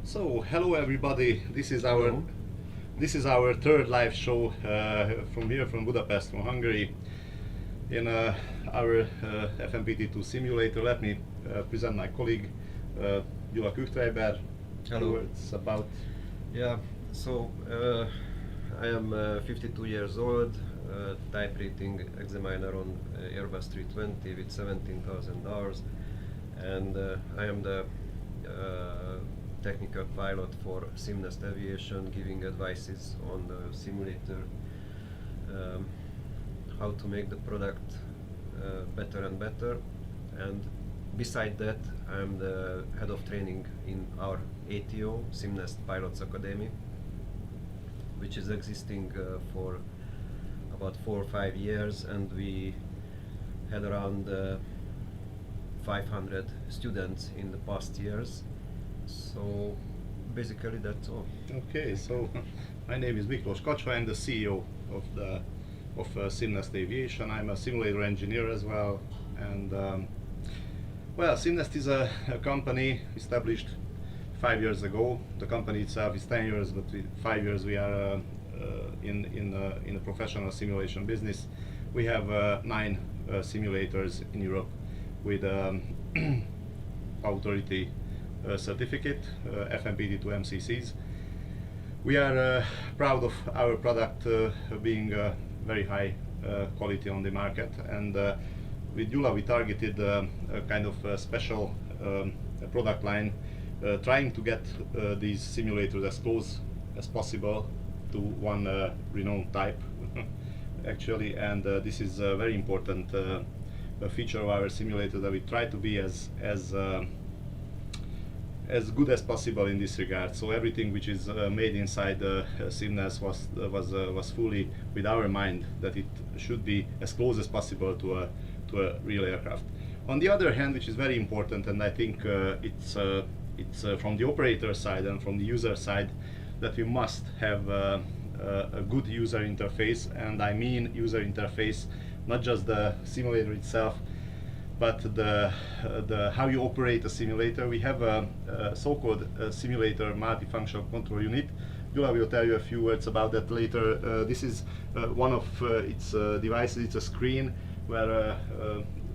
So, hello everybody. Hello. This is our third live show from here, from Budapest, from Hungary, in our FNPT II simulator. Let me present my colleague Gyula Küchtreiber. Hello. Words about. Yeah, so I am 52 years old, type rating examiner on Airbus 320 with 17,000 hours, and I am the technical pilot for Simnest Aviation, giving advices on the simulator, how to make the product better and better. And beside that, I am the head of training in our ATO, Simnest Pilots Academy, which is existing for about 4 or 5 years, and we had around 500 students in the past years. So basically that's all. Okay, so my name is Miklós Kacsva. I'm the CEO of Simnest Aviation. I'm a simulator engineer as well, and well, Simnest is a company established 5 years ago. The company itself is 10 years, but 5 years we are in a professional simulation business. We have 9 simulators in Europe with authority certificate, FNPT II MCCs. We are proud of our product being very high quality on the market, and with Gyula we targeted a kind of special product line, trying to get these simulators as close as possible to one renowned type actually, and this is a very important feature of our simulator, that we try to be as good as possible in this regard. So everything which is made inside Simnest was fully with our mind, that it should be as close as possible to a real aircraft. On the other hand, which is very important, and I think it's from the operator side and from the user side, that we must have a good user interface, and I mean user interface, not just the simulator itself, but the how you operate a simulator. We have a so-called simulator multifunctional control unit. Gyula will tell you a few words about that later. This is one of its devices. It's a screen where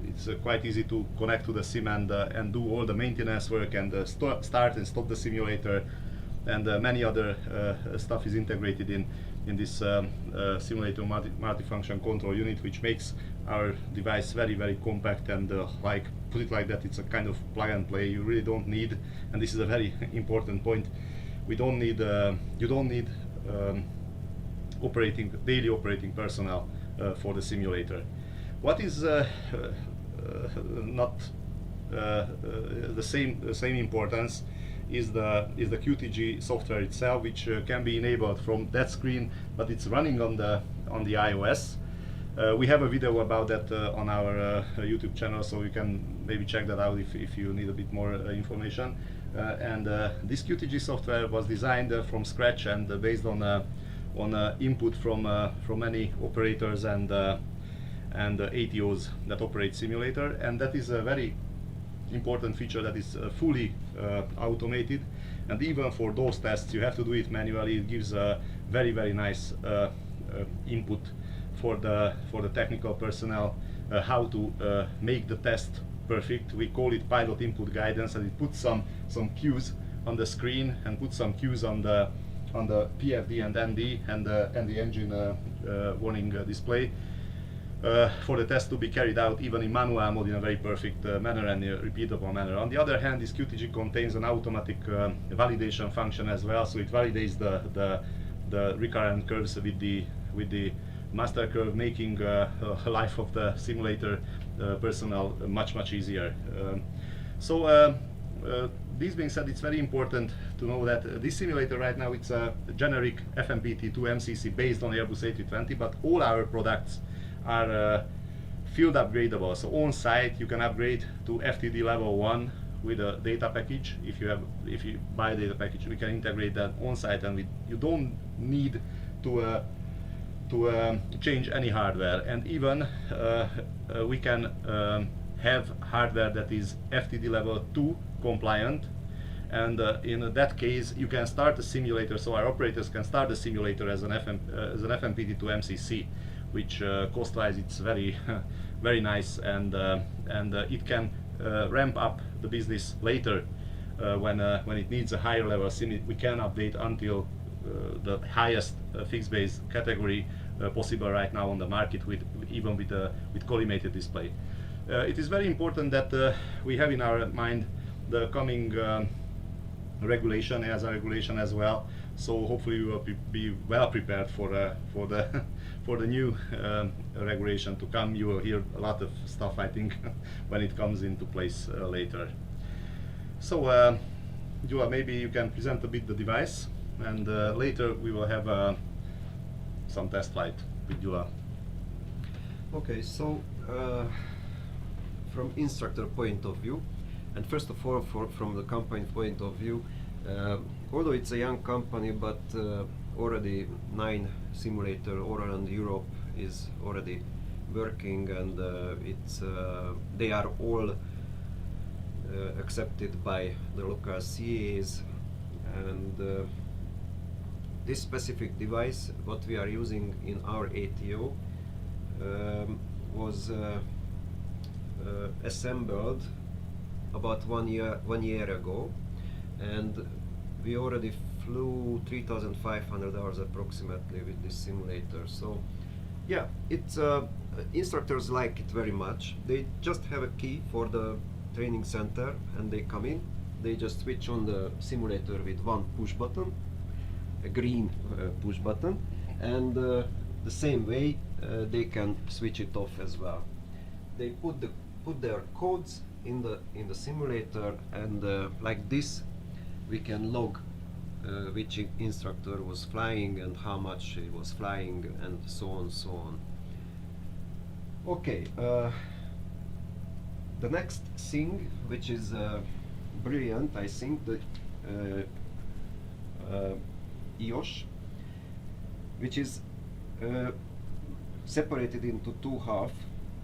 it's quite easy to connect to the sim and do all the maintenance work, and start and stop the simulator, and many other stuff is integrated in this simulator multifunction control unit, which makes our device very compact, and like, put it like that, it's a kind of plug and play. You really don't need, and this is a very important point, we don't need you don't need daily operating personnel for the simulator. What is not the same importance is the QTG software itself, which can be enabled from that screen, but it's running on the iOS. We have a video about that on our YouTube channel, so you can maybe check that out if you need a bit more information. And this QTG software was designed from scratch and based on input from many operators and ATOs that operate simulator, and that is a very important feature, that is fully automated, and even for those tests you have to do it manually. It gives a very nice input for the technical personnel, how to make the test perfect. We call it pilot input guidance, and it puts some cues on the screen and puts some cues on the PFD and ND and the engine warning display, for the test to be carried out even in manual mode in a very perfect manner and a repeatable manner. On the other hand, this QTG contains an automatic validation function as well, so it validates the recurrent curves with the master curve, making life of the simulator personnel much easier. This being said, it's very important to know that this simulator right now, it's a generic FNPT II MCC based on Airbus A320, but all our products are field upgradable. So on site you can upgrade to FTD level 1 with a data package. If you buy a data package, we can integrate that on site, and you don't need to change any hardware. And even we can have hardware that is FTD level 2 compliant, And in that case, you can start the simulator. So our operators can start the simulator as an FNPT II MCC, which cost-wise it's very very nice, and it can ramp up the business later when it needs a higher level sim. We can update until the highest fixed base category possible right now on the market, even with collimated display. It is very important that we have in our mind the coming regulation, as a regulation as well. So hopefully we will be well prepared for the for the new regulation to come. You will hear a lot of stuff, I think, when it comes into place later. So Gyula, maybe you can present a bit the device, and later we will have some test flight with Gyula. Okay, so from instructor point of view, and first of all from the company point of view, although it's a young company, but already 9 simulator all around Europe is already working, and they are all accepted by the local CAs, and this specific device what we are using in our ATO was assembled about one year ago, and we already flew 3,500 hours approximately with this simulator. So yeah, it's instructors like it very much. They just have a key for the training center and they come in, they just switch on the simulator with one push button, a green push button, and the same way they can switch it off as well. They put their codes in the simulator, and like this we can log which instructor was flying and how much he was flying, and so on. Okay, the next thing which is brilliant, I think, the EOS, which is separated into 2 halves,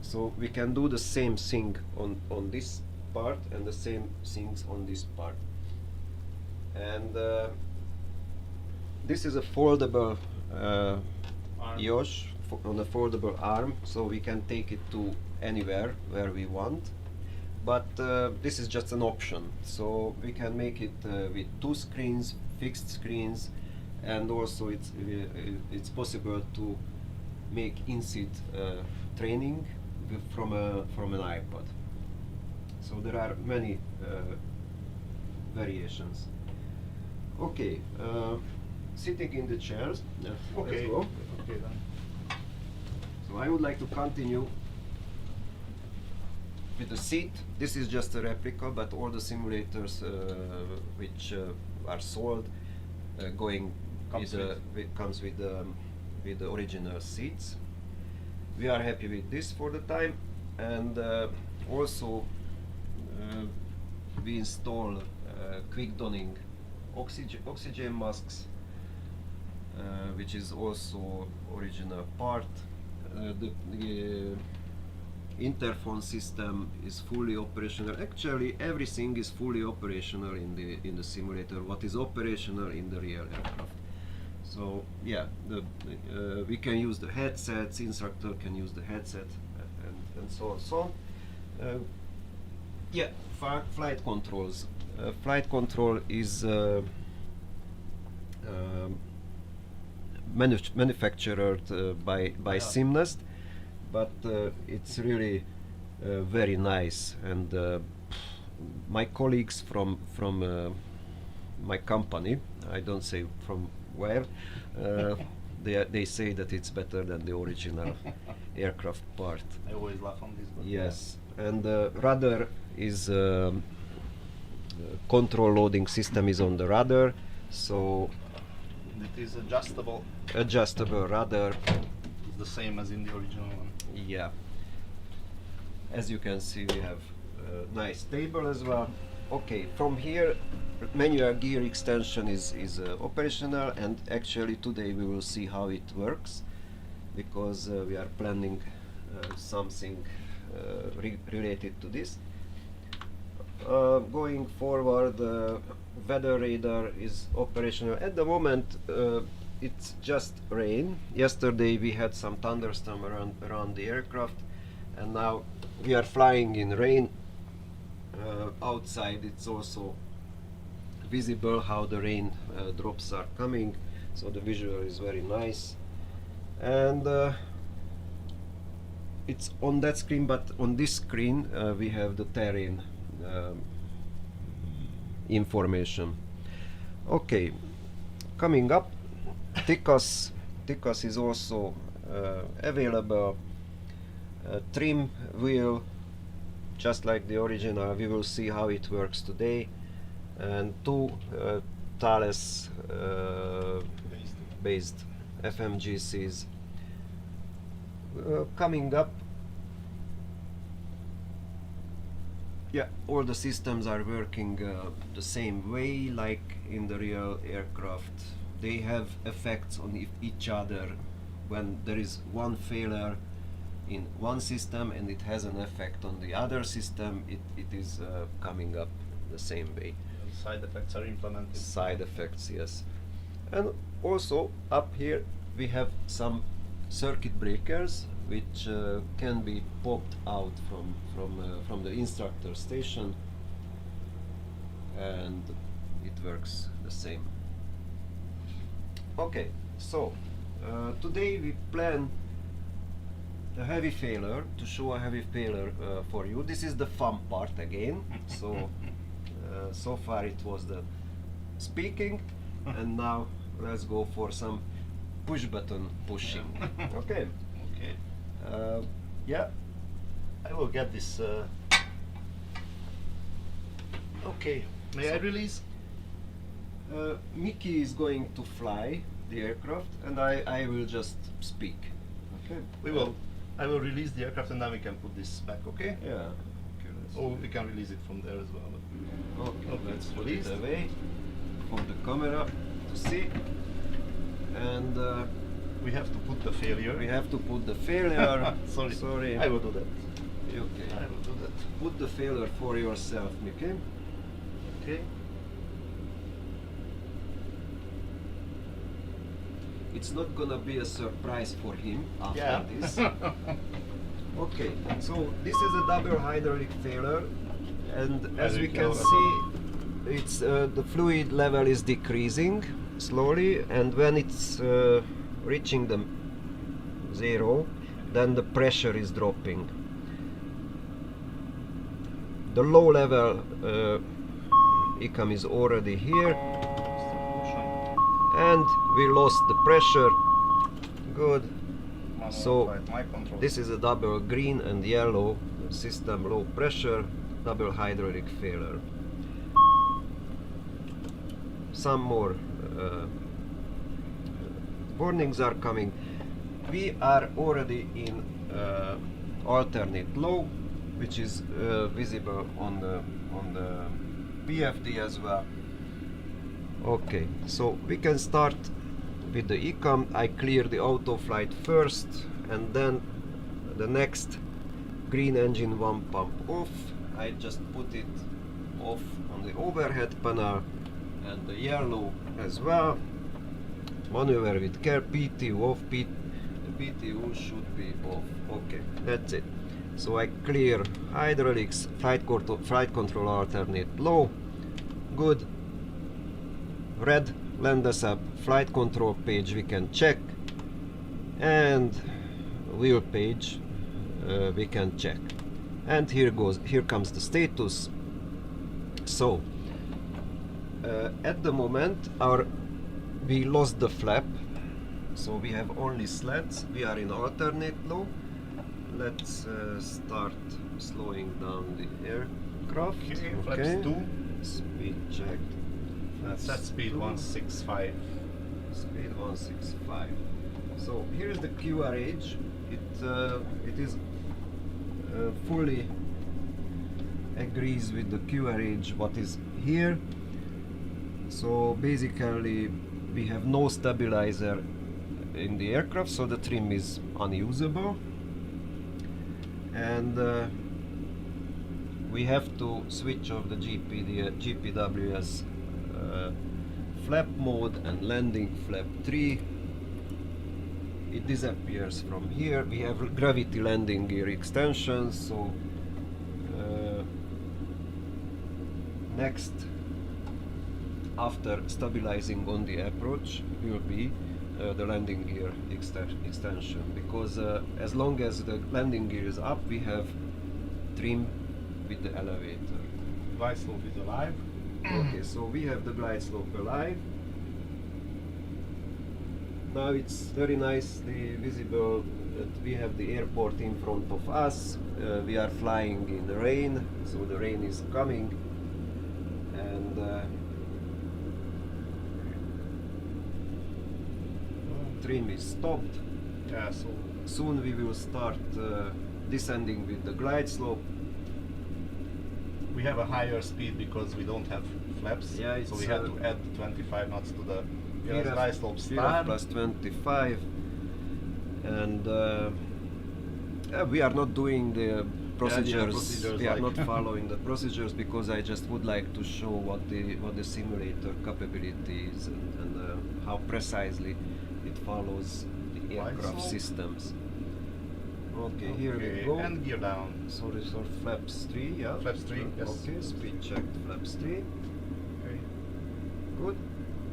so we can do the same thing on this part and the same things on this part. And this is a foldable EOS on a foldable arm, so we can take it to anywhere where we want. But this is just an option, so we can make it with 2 screens, fixed screens, and also it's possible to make in-seat training from an iPod. So there are many variations. Okay, sitting in the chairs. Okay. Let's go. Okay then. So I would like to continue with the seat. This is just a replica, but all the simulators which are sold comes with the original seats. We are happy with this for the time, and also we install quick donning oxygen masks, which is also original part. The interphone system is fully operational. Actually, everything is fully operational in the simulator. What is operational in the real aircraft? So yeah, we can use the headsets. Instructor can use the headset, and so on. So yeah, flight controls. Flight control is manufactured by Simnest, but it's really very nice, and my colleagues from my company, I don't say from where, they say that it's better than the original aircraft part. I always laugh on this. But yes, and rudder is control loading system is on the rudder, so it is adjustable. Adjustable rudder. It's the same as in the original one. Yeah. As you can see, we have a nice table as well. Okay, from here, manual gear extension is operational, and actually today we will see how it works, because we are planning something related to this. Going forward, weather radar is operational. At the moment, it's just rain. Yesterday we had some thunderstorm around the aircraft, and now we are flying in rain. Outside it's also visible how the rain drops are coming, so the visual is very nice. And it's on that screen, but on this screen we have the terrain information. Okay, coming up, TICAS is also available. Trim wheel, just like the original. We will see how it works today. And two Thales based FMGCs. Coming up, yeah, all the systems are working the same way like in the real aircraft. They have effects on each other. When there is one failure in one system and it has an effect on the other system, it is coming up the same way. Side effects are implemented. Side effects, yes. And also up here we have some circuit breakers which can be popped out from the instructor station, and it works the same. Okay, so today we plan a heavy failure, to show a heavy failure for you. This is the fun part again. So so far it was the speaking, and now let's go for some push button pushing. Okay. Okay. Yeah. I will get this. Okay. May I release? Mickey is going to fly the aircraft, and I will just speak. Okay. We will. I will release the aircraft, and then we can put this back. Okay. Yeah. Okay, let's Or we can release it from there as well. Okay, let's put release it away for the camera to see. And we have to put the failure. we have to put the failure. Sorry. I will do that. Okay. I will do that. Put the failure for yourself, Mickey. Okay. It's not gonna be a surprise for him after Yeah. this. Okay, so this is a double hydraulic failure, and as we can see, it's the fluid level is decreasing slowly, and when it's reaching the zero, then the pressure is dropping. The low level ICAM is already here, and we lost the pressure. Good. So this is a double green and yellow system, low pressure, double hydraulic failure. Some more warnings are coming. We are already in alternate low, which is visible on the PFD as well. Okay, so we can start with the ICAM. I clear the auto flight first, and then the next green engine one pump off. I just put it off on the overhead panel, and the yellow as well. Maneuver with care. PTU off. The PTU should be off. Okay, that's it. So I clear hydraulics, flight control alternate low. Good. Red land us up, flight control page we can check, and wheel page we can check. And here comes the status. So at the moment we lost the flap, so we have only slats. We are in alternate low. Let's start slowing down the aircraft. Okay, flaps 2. Speed checked. Set speed 165. Speed 165. So here's the QRH. It is fully agrees with the QRH what is here. So basically we have no stabilizer in the aircraft, so the trim is unusable, and we have to switch off the GPWS flap mode and landing flap 3. It disappears from here. We have gravity landing gear extensions, so next after stabilizing on the approach will be the landing gear extension, because as long as the landing gear is up, we have trim with the elevator. Glide slope is alive. Okay, so we have the glide slope alive. Now it's very nicely visible that we have the airport in front of us. We are flying in the rain, so the rain is coming, and trim is stopped. Yeah, so Soon we will start descending with the glide slope. we have a higher speed because we don't have flaps. Yeah, so it's, we had to add 25 knots to the VRF glide slope VRF start. plus 25, and we are not doing the procedures. procedures We are like- not following the procedures because I just would like to show what the simulator capability is, and how precisely it follows the Glide aircraft slope. systems. Okay, here we go. And gear down. Sorry, flaps 3, yeah. Flaps 3, yes. Okay, speed checked, flaps 3. Okay. Good.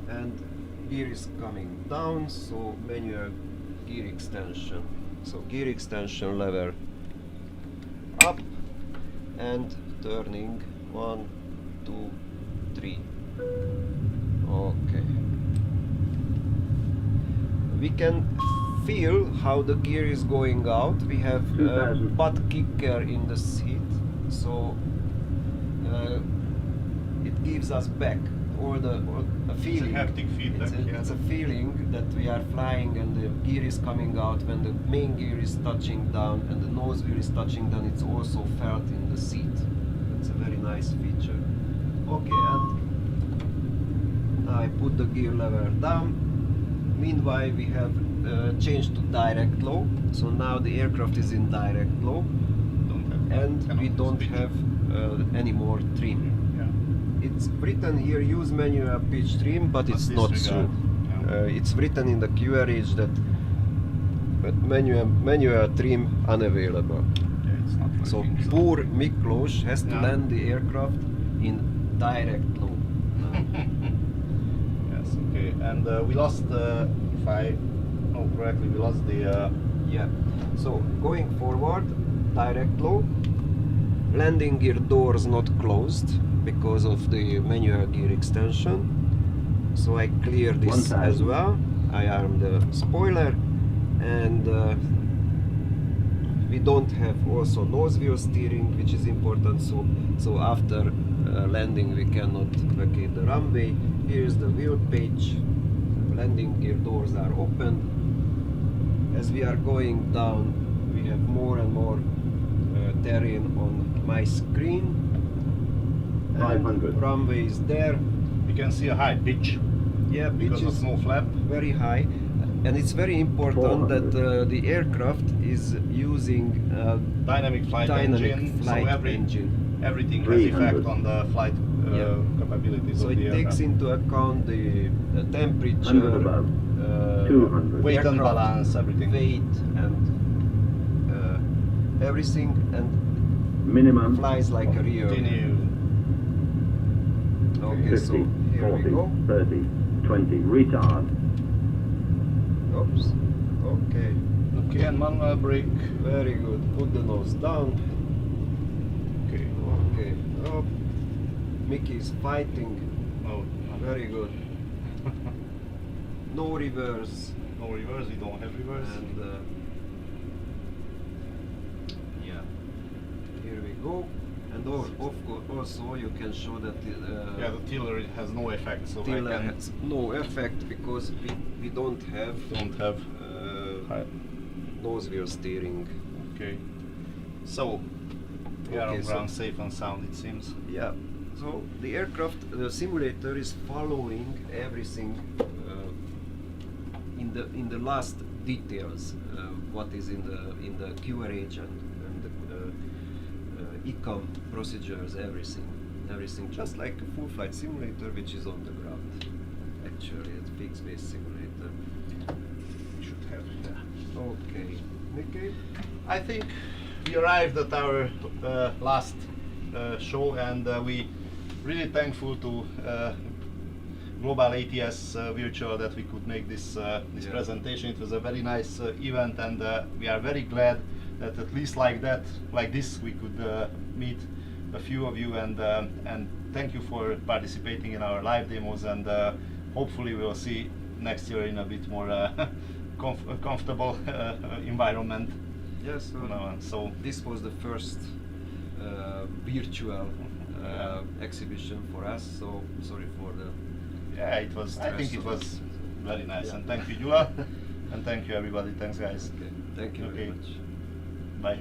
And gear is coming down, so manual gear extension. So gear extension lever up and turning 1, 2, 3. Okay. We can feel how the gear is going out. We have a 2000. butt kicker in the seat, so it gives us back or a feeling. haptic feedback, It's a feeling that we are flying and the gear is coming out when the main gear is touching down and the nose wheel is touching down. It's also felt in the seat. It's a very nice feature. Okay, and I put the gear lever down. Meanwhile, we have changed to direct low, so now the aircraft is in direct low, and we don't have any more trim. Yeah. It's written here use manual pitch trim, but it's not true. disregard, yeah. It's written in the QRH that manual trim unavailable. Yeah, it's not So working, poor Miklos has to Yeah. land the aircraft in direct low. Yes, okay. And we lost, if I know correctly, we lost the. Yeah. So going forward, direct low. Landing gear doors not closed because of the manual gear extension. So I clear this 1000. as well. I arm the spoiler, and we don't have also nose wheel steering, which is important. So after landing we cannot vacate the runway. Here's the wheel page. Landing gear doors are open. As we are going down, we have more and more terrain on my screen. And 500. runway is there. You can see a high pitch Yeah, pitch because of is no flap. very high, and it's very important that 400. the aircraft is using Dynamic flight dynamic engine. flight so engine. everything has 300. effect on the flight Yeah. capabilities So of it the takes aircraft. into account the 100 temperature, above. 200. Weight and aircraft balance, everything. weight, and everything, and Minimum flies like a real. Continue. Okay, 50, so here 40, we go. 30, 20. Retard. Oops. Okay. Okay, and manual brake. Very good. Put the nose down. Okay. Okay. Oh, Mickey is fighting. No, Very good. No reverse. no reverse. We don't have reverse. And yeah, here we go. And of course, also you can show that Yeah, the tiller has no effect, so tiller I can has no effect because we don't have don't have. Hi. nose wheel steering. Okay. So we are Okay, on so- ground safe and sound, it seems. Yeah. So the aircraft, the simulator is following everything in the last details. What is in the QRH and econ procedures, everything, just like a full flight simulator, which is on the ground. Actually, it's big space simulator. We should have. Yeah. Okay, Nicky. I think we arrived at our last show, and we really thankful to Global ATS Virtual that we could make this Yeah. presentation. It was a very nice event, and we are very glad that at least like this, we could meet a few of you, and thank you for participating in our live demos, and hopefully we'll see next year in a bit more comfortable environment. Yes. So This was the first virtual exhibition for us. So sorry for the. yeah, it was. I think it was very nice, Yeah. and thank you, Gyula, and thank you everybody. Thanks, guys. Okay. Thank you very Okay. much. Bye.